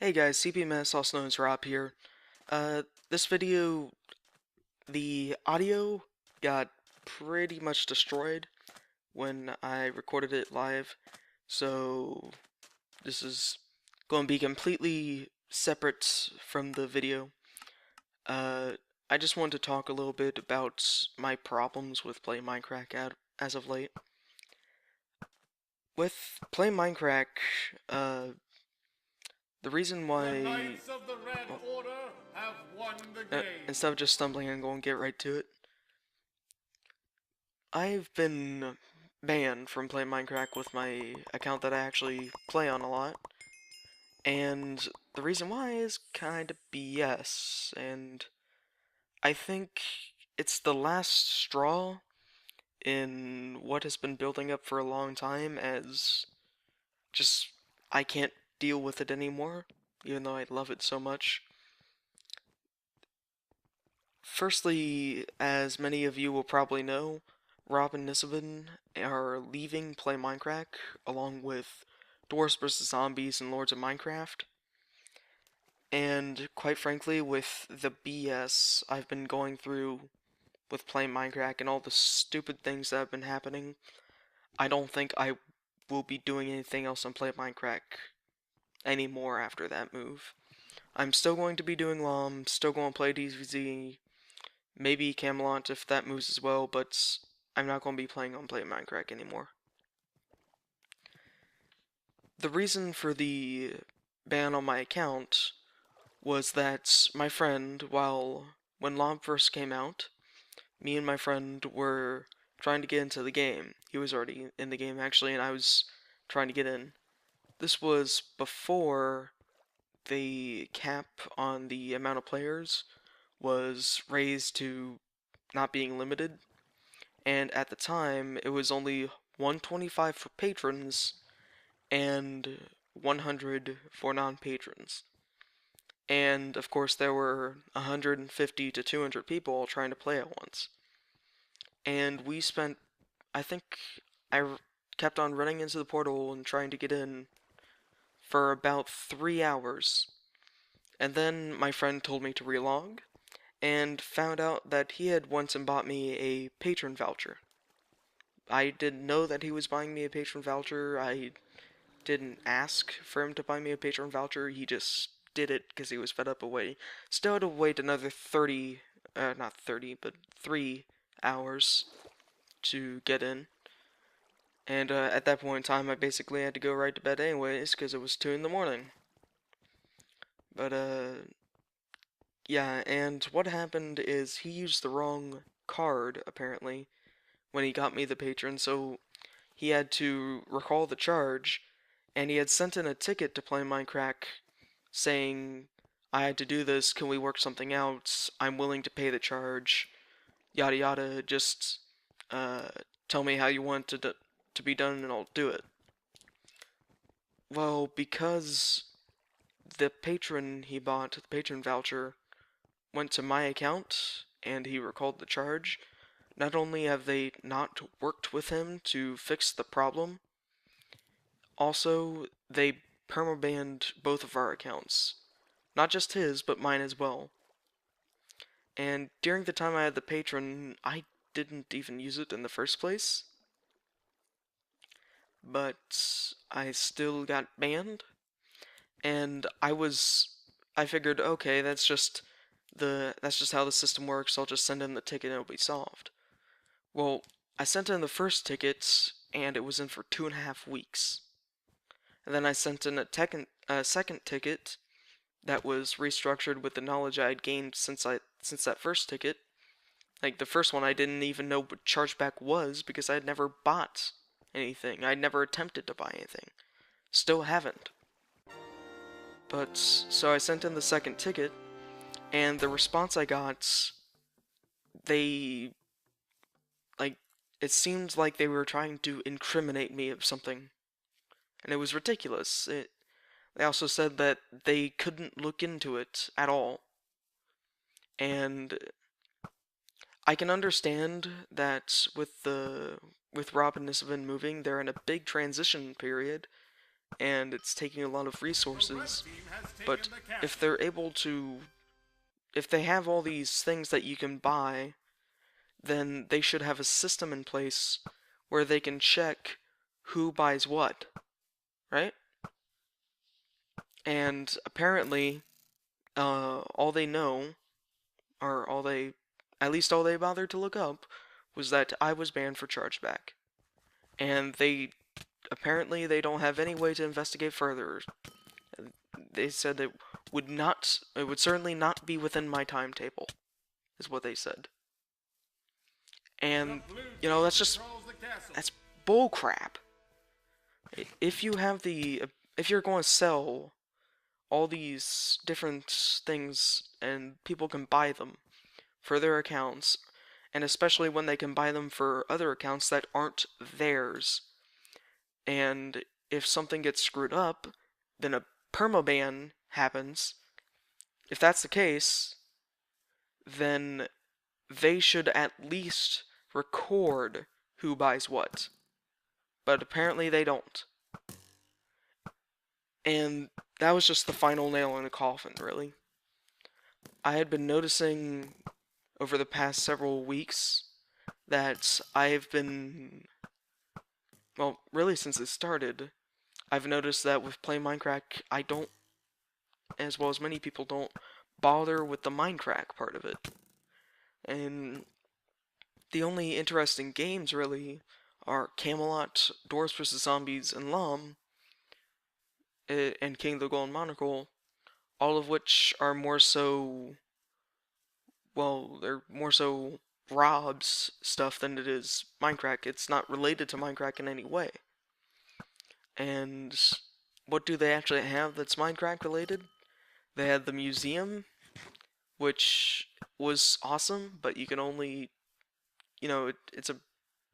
Hey guys, CPMS, also known as Rob here. This video, the audio got pretty much destroyed when I recorded it live, so this is going to be completely separate from the video. I just wanted to talk a little bit about my problems with playing Minecraft as of late. With playing Minecraft, the reason why... The Knights of the Red Order have won the game. Instead of just stumbling and going to get right to it, I've been banned from playing Minecraft with my account that I actually play on a lot, and the reason why is kinda BS, and I think it's the last straw in what has been building up for a long time, as just I can't deal with it anymore, even though I love it so much. Firstly, as many of you will probably know, Rob and Nisabin are leaving Play Minecraft along with Dwarves vs. Zombies and Lords of Minecraft. And quite frankly, with the BS I've been going through with playing Minecraft and all the stupid things that have been happening, I don't think I will be doing anything else on Play Minecraft anymore after that move. I'm still going to be doing LOM, still going to play DVZ, maybe Camelot if that moves as well, but I'm not going to be playing on Play Minecraft anymore. The reason for the ban on my account was that my friend, when LOM first came out, me and my friend were trying to get into the game. He was already in the game actually, and I was trying to get in. This was before the cap on the amount of players was raised to not being limited, and at the time it was only 125 for patrons and 100 for non-patrons. And of course there were 150 to 200 people trying to play at once. And we spent, I think I kept on running into the portal and trying to get in for about 3 hours. And then my friend told me to relog, and found out that he had once bought me a patron voucher. I didn't know that he was buying me a patron voucher. I didn't ask for him to buy me a patron voucher. He just did it because he was fed up away. Still had to wait another 3 hours to get in. And at that point in time, I basically had to go right to bed anyways because it was 2 in the morning. But yeah, and what happened is he used the wrong card, apparently, when he got me the patron, so he had to recall the charge, and he had sent in a ticket to play Minecraft saying, I had to do this, can we work something out, I'm willing to pay the charge, yada yada, just tell me how you want it to be done and I'll do it. Well, because the patron he bought, the patron voucher, went to my account and he recalled the charge, not only have they not worked with him to fix the problem, also they permabanned both of our accounts. Not just his, but mine as well. And during the time I had the patron, I didn't even use it in the first place. But I still got banned. And I figured, okay, that's just how the system works. I'll just send in the ticket and it'll be solved. Well, I sent in the first ticket and it was in for 2.5 weeks. And then I sent in a second ticket that was restructured with the knowledge I had gained since that first ticket. Like the first one, I didn't even know what chargeback was because I had never bought anything. I'd never attempted to buy anything. Still haven't. But so I sent in the second ticket, and the response I got, they like it seemed like they were trying to incriminate me of something, and it was ridiculous. They also said that they couldn't look into it at all, and I can understand that with Rob and Nisabin moving, they're in a big transition period, and it's taking a lot of The red resources. team has But taken the castle. if they're able to, if they have all these things that you can buy, then they should have a system in place where they can check who buys what, right? And apparently, all they know, or all they, at least all they bothered to look up, was that I was banned for chargeback. And apparently they don't have any way to investigate further. They said it would certainly not be within my timetable, is what they said. And, that's just, that's bullcrap. If you have if you're going to sell all these different things and people can buy them for their accounts, and especially when they can buy them for other accounts that aren't theirs, and if something gets screwed up, then a permaban happens. If that's the case, then they should at least record who buys what. But apparently they don't. And that was just the final nail in the coffin, really. I had been noticing over the past several weeks that I've been, well, really since it started, I've noticed that with playing Minecraft, I don't, as well as many people don't, bother with the Minecraft part of it. And the only interesting games, really, are Camelot, Dwarves vs. Zombies, and Lom, and King of the Golden Monocle, all of which are more so, well, they're more so Rob's stuff than it is Minecraft. It's not related to Minecraft in any way. And what do they actually have that's Minecraft related? They had the museum, which was awesome, but you can only, it's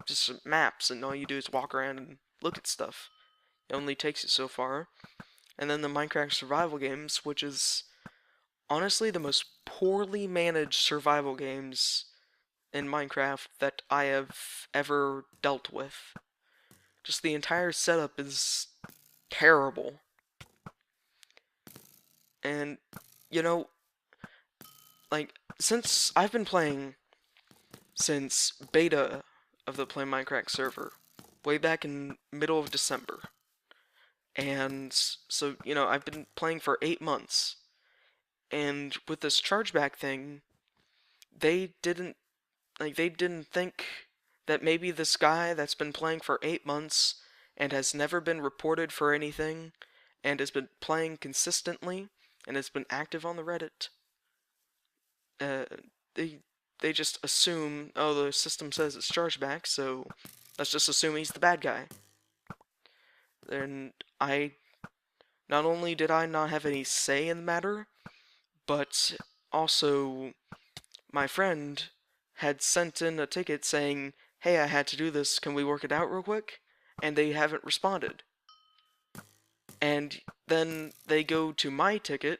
just maps, and all you do is walk around and look at stuff. It only takes you so far. And then the Minecraft survival games, which is honestly the most poorly managed survival games in Minecraft that I have ever dealt with. Just the entire setup is terrible. And, since I've been playing since beta of the Play Minecraft server, way back in middle of December. And so, I've been playing for 8 months. And with this chargeback thing, they didn't think that maybe this guy that's been playing for 8 months and has never been reported for anything and has been playing consistently and has been active on the Reddit, they just assume, oh, the system says it's chargeback, so let's just assume he's the bad guy. And not only did I not have any say in the matter, but also my friend had sent in a ticket saying, hey, I had to do this, can we work it out real quick? And they haven't responded. And then they go to my ticket,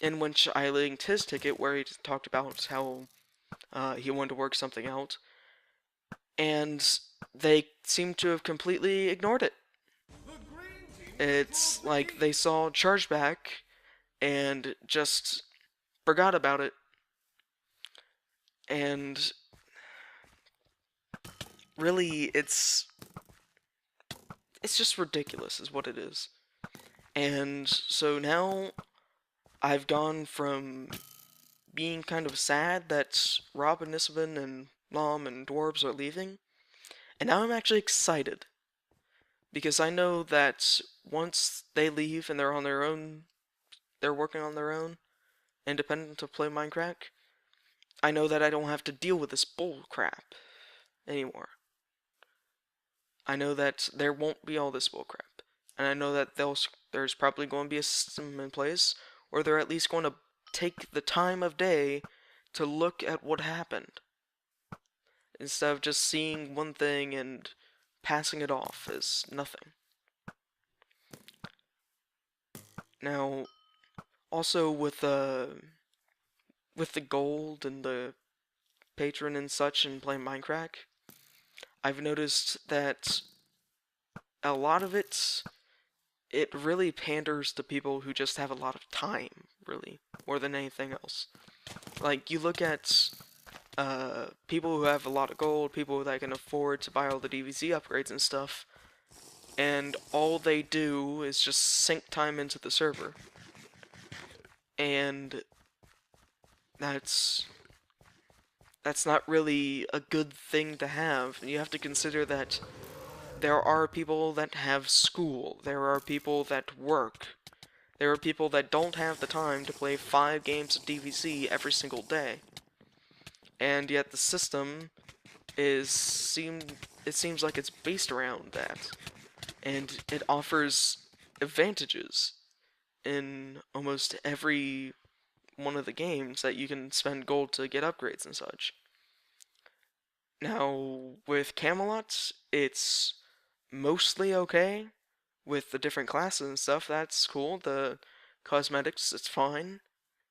in which I linked his ticket where he talked about how he wanted to work something out, and they seem to have completely ignored it. It's like they saw chargeback and just forgot about it. And really, it's just ridiculous is what it is. And so now I've gone from being kind of sad that Rob and Nisbin and Mom and Dwarves are leaving, and now I'm actually excited. Because I know that once they leave and they're on their own, they're working on their own, independent to play Minecraft, I know that I don't have to deal with this bull crap anymore. I know that there won't be all this bull crap. And I know that there's probably going to be a system in place, or they're at least going to take the time of day to look at what happened, instead of just seeing one thing and passing it off as nothing. Now, also with the gold and the patron and such in playing Minecraft, I've noticed that a lot of it it really panders to people who just have a lot of time, really, more than anything else. Like, you look at people who have a lot of gold, people that can afford to buy all the DVZ upgrades and stuff, and all they do is just sink time into the server. And that's not really a good thing to have. You have to consider that there are people that have school, there are people that work, there are people that don't have the time to play 5 games of DVC every single day. And yet the system it seems like it's based around that. And it offers advantages in almost every one of the games that you can spend gold to get upgrades and such. Now, with Camelot, it's mostly okay with the different classes and stuff. That's cool. The cosmetics, it's fine.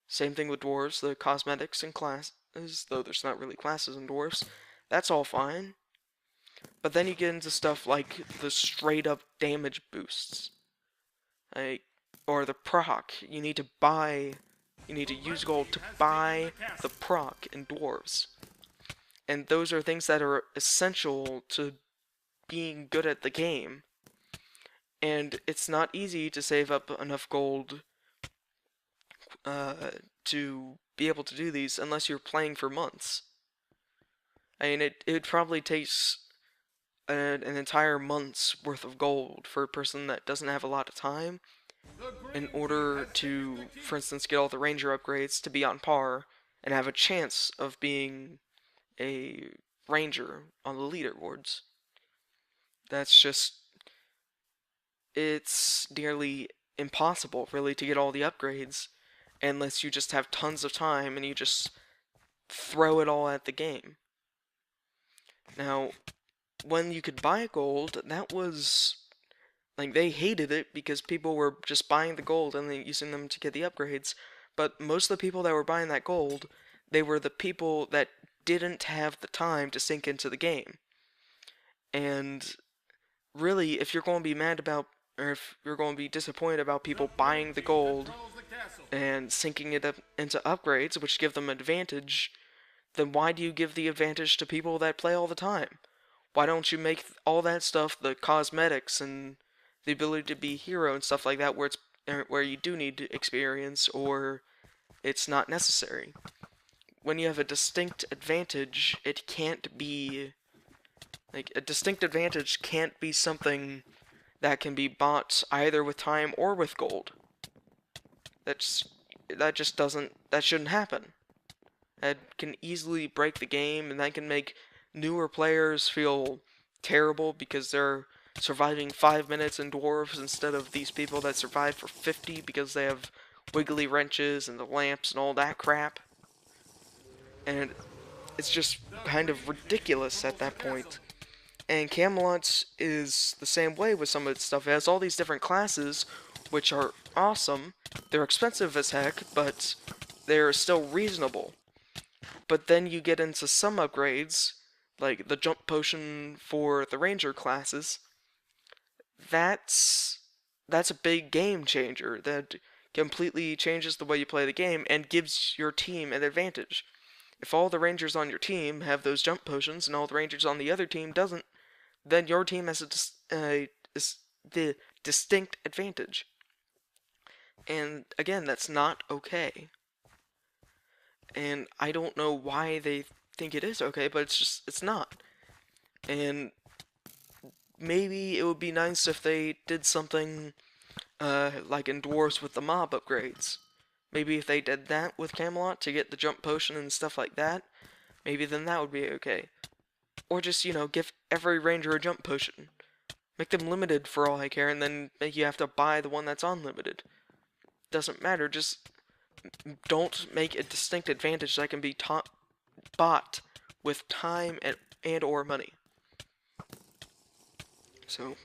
Same thing with dwarves. The cosmetics and classes, though there's not really classes in dwarves, that's all fine. But then you get into stuff like the straight up damage boosts. Like, or the proc. You need to use gold to buy the proc in dwarves. And those are things that are essential to being good at the game. And it's not easy to save up enough gold to be able to do these unless you're playing for months. I mean, it probably takes an entire month's worth of gold for a person that doesn't have a lot of time in order to, for instance, get all the ranger upgrades to be on par and have a chance of being a ranger on the leaderboards. That's just, it's nearly impossible, really, to get all the upgrades unless you just have tons of time and you just throw it all at the game. Now, when you could buy gold, that was, like, they hated it because people were just buying the gold and then using them to get the upgrades. But most of the people that were buying that gold, they were the people that didn't have the time to sink into the game. And really, if you're going to be mad about, or if you're going to be disappointed about people buying the gold and sinking it up into upgrades, which give them advantage, then why do you give the advantage to people that play all the time? Why don't you make all that stuff, the cosmetics and the ability to be a hero and stuff like that, where you do need experience or it's not necessary? When you have a distinct advantage, it can't be, like, a distinct advantage can't be something that can be bought either with time or with gold. That shouldn't happen. That can easily break the game, and that can make newer players feel terrible because they're surviving 5 minutes in dwarves instead of these people that survive for 50 because they have wiggly wrenches and the lamps and all that crap. And it's just kind of ridiculous at that point. And Camelot is the same way with some of its stuff. It has all these different classes, which are awesome. They're expensive as heck, but they're still reasonable. But then you get into some upgrades, like the jump potion for the ranger classes. That's a big game changer that completely changes the way you play the game and gives your team an advantage. If all the rangers on your team have those jump potions and all the rangers on the other team doesn't, then your team has the distinct advantage. And again, that's not okay. And I don't know why they think it is okay, but it's not. And maybe it would be nice if they did something like in Dwarves with the mob upgrades. Maybe if they did that with Camelot to get the jump potion and stuff like that, maybe then that would be okay. Or just, give every ranger a jump potion. Make them limited for all I care, and then make you have to buy the one that's unlimited. Doesn't matter, just don't make a distinct advantage that can be bought with time and or money. So,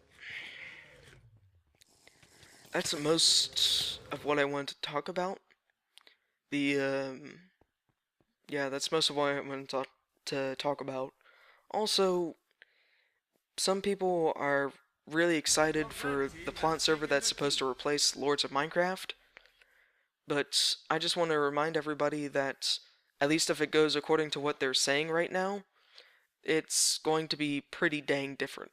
that's most of what I wanted to talk about. Yeah, that's most of what I wanted to talk about. Also, some people are really excited The red for the team has plot server taken that's the supposed to field. replace Lords of Minecraft, but I just want to remind everybody that, at least if it goes according to what they're saying right now, it's going to be pretty dang different.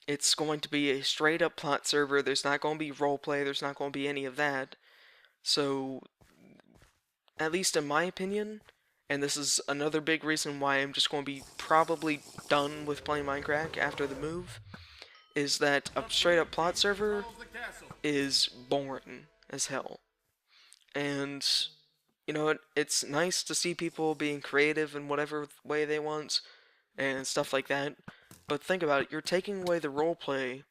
It's going to be a straight up plot server. There's not going to be roleplay. There's not going to be any of that. So, at least in my opinion, and this is another big reason why I'm just going to be probably done with playing Minecraft after the move, is that a The straight blue up plot team server controls the castle. is boring as hell. And you know, it's nice to see people being creative in whatever way they want and stuff like that. But think about it, you're taking away the roleplay,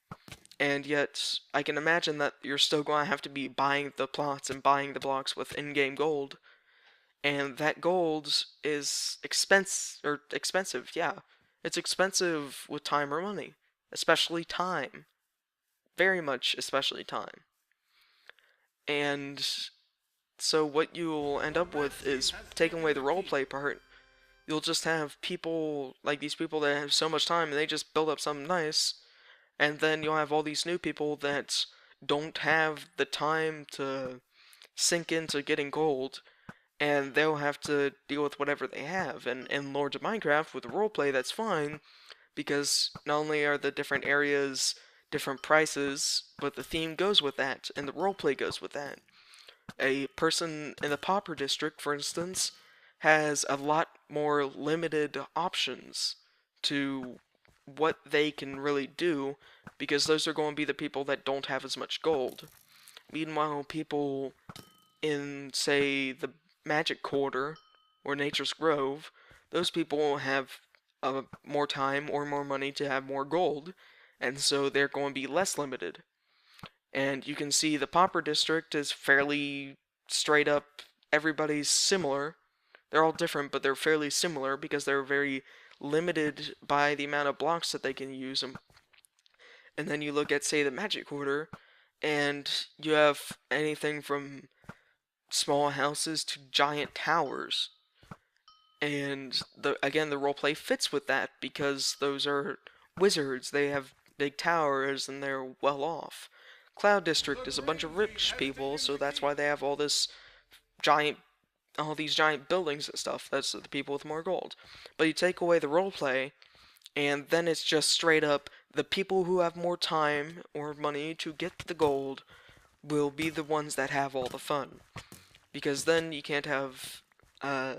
and yet I can imagine that you're still going to have to be buying the plots and buying the blocks with in-game gold, and that gold is expensive, yeah. It's expensive with time or money, especially time. Very much especially time. And so what you'll end The up red with team is has taking taken away the defeat. roleplay part. You'll just have people like these people that have so much time and they just build up something nice, and then you'll have all these new people that don't have the time to sink into getting gold, and they'll have to deal with whatever they have. And in Lords of Minecraft, with the roleplay, that's fine, because not only are the different areas different prices, but the theme goes with that, and the roleplay goes with that. A person in the Pauper District, for instance, has a lot more limited options to what they can really do, because those are going to be the people that don't have as much gold. Meanwhile, people in, say, the Magic Quarter or Nature's Grove, those people have more time or more money to have more gold, and so they're going to be less limited. And you can see the Pauper District is fairly straight up, everybody's similar. They're all different, but they're fairly similar because they're very limited by the amount of blocks that they can use. And then you look at, say, the Magic Quarter, and you have anything from small houses to giant towers. And the roleplay fits with that because those are wizards. They have big towers and they're well off. Cloud The District is a bunch green of team rich has people, taken so that's why defeat. they have giant all these giant buildings and stuff. That's the people with more gold. But you take away the roleplay, and then it's just straight up the people who have more time or money to get the gold will be the ones that have all the fun. Because then you can't have, uh,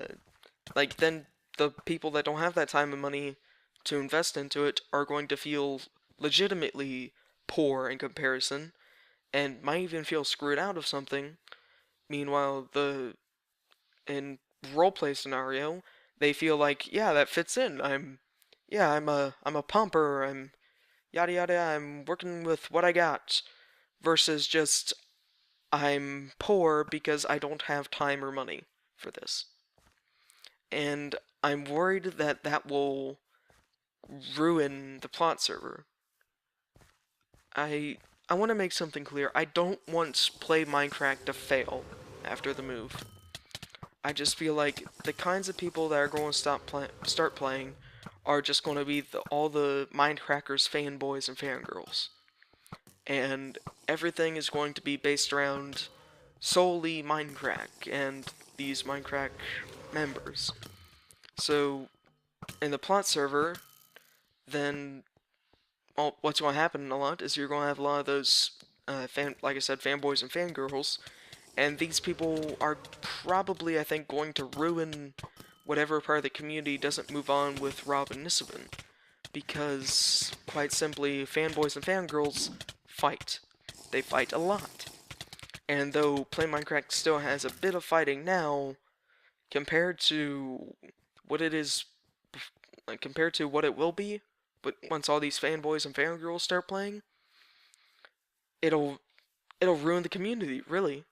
then the people that don't have that time and money to invest into it are going to feel legitimately poor in comparison and might even feel screwed out of something. Meanwhile, in roleplay scenario, they feel like, yeah, that fits in. I'm a pumper. I'm yada yada. I'm working with what I got. Versus just I'm poor because I don't have time or money for this. And I'm worried that that will ruin the plot server. I I want to make something clear. I don't want Play Minecraft to fail after the move. I just feel like the kinds of people that are going to start playing are just going to be all the Minecrackers fanboys and fangirls. And everything is going to be based around solely Minecraft and these Minecraft members. So, in the plot server, then what's going to happen a lot is you're going to have a lot of those, like I said, fanboys and fangirls, and these people are probably, I think, going to ruin whatever part of the community doesn't move on with Rob and Nisabin. Because, quite simply, fanboys and fangirls fight. They fight a lot. And though Play Minecraft still has a bit of fighting now, compared to what it is, compared to what it will be, but once all these fanboys and fangirls start playing, it'll it'll ruin the community, really.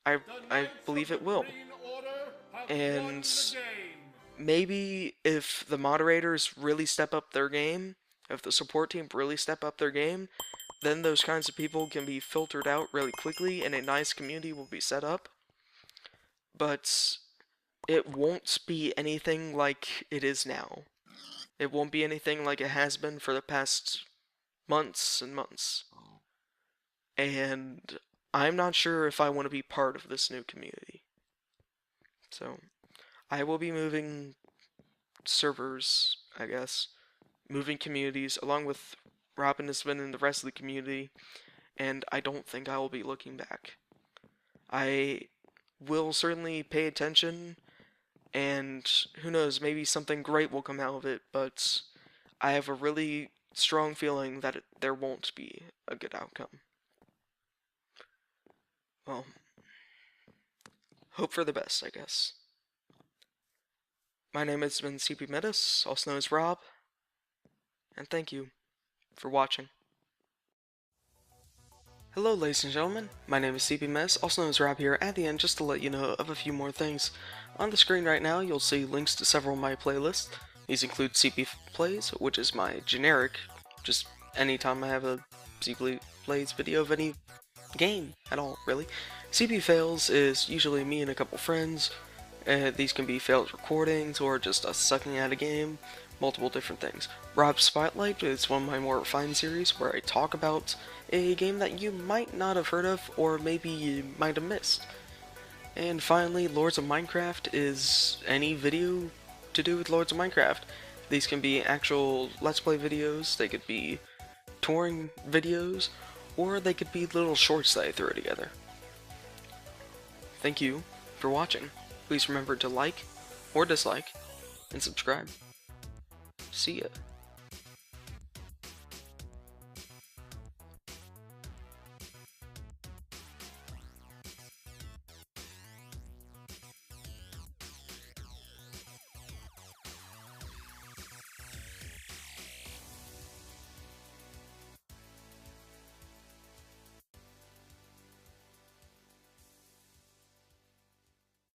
I The I Knights of believe the it will. Green Order have And won the game. maybe if the moderators really step up their game, if the support team really step up their game, then those kinds of people can be filtered out really quickly and a nice community will be set up. But it won't be anything like it is now. It won't be anything like it has been for the past months and months. And I'm not sure if I want to be part of this new community. So, I will be moving servers, I guess, moving communities, along with Robin has been in the rest of the community, and I don't think I will be looking back. I will certainly pay attention, and who knows, maybe something great will come out of it, but I have a really strong feeling that there won't be a good outcome. Well, hope for the best, I guess. My name has been CP Metis, also known as Rob, and thank you for watching. Hello ladies and gentlemen, my name is CP Metis, also known as Rob here at the end just to let you know of a few more things. On the screen right now you'll see links to several of my playlists. These include CP Plays, which is my generic, just anytime I have a CP Plays video of any game at all, really. CP Fails is usually me and a couple friends. These can be failed recordings or just us sucking at a game, multiple different things. Rob's Spotlight is one of my more refined series where I talk about a game that you might not have heard of or maybe you might have missed. And finally, Lords of Minecraft is any video to do with Lords of Minecraft. These can be actual Let's Play videos, they could be touring videos, or they could be little shorts that I throw together. Thank you for watching. Please remember to like or dislike and subscribe. See ya.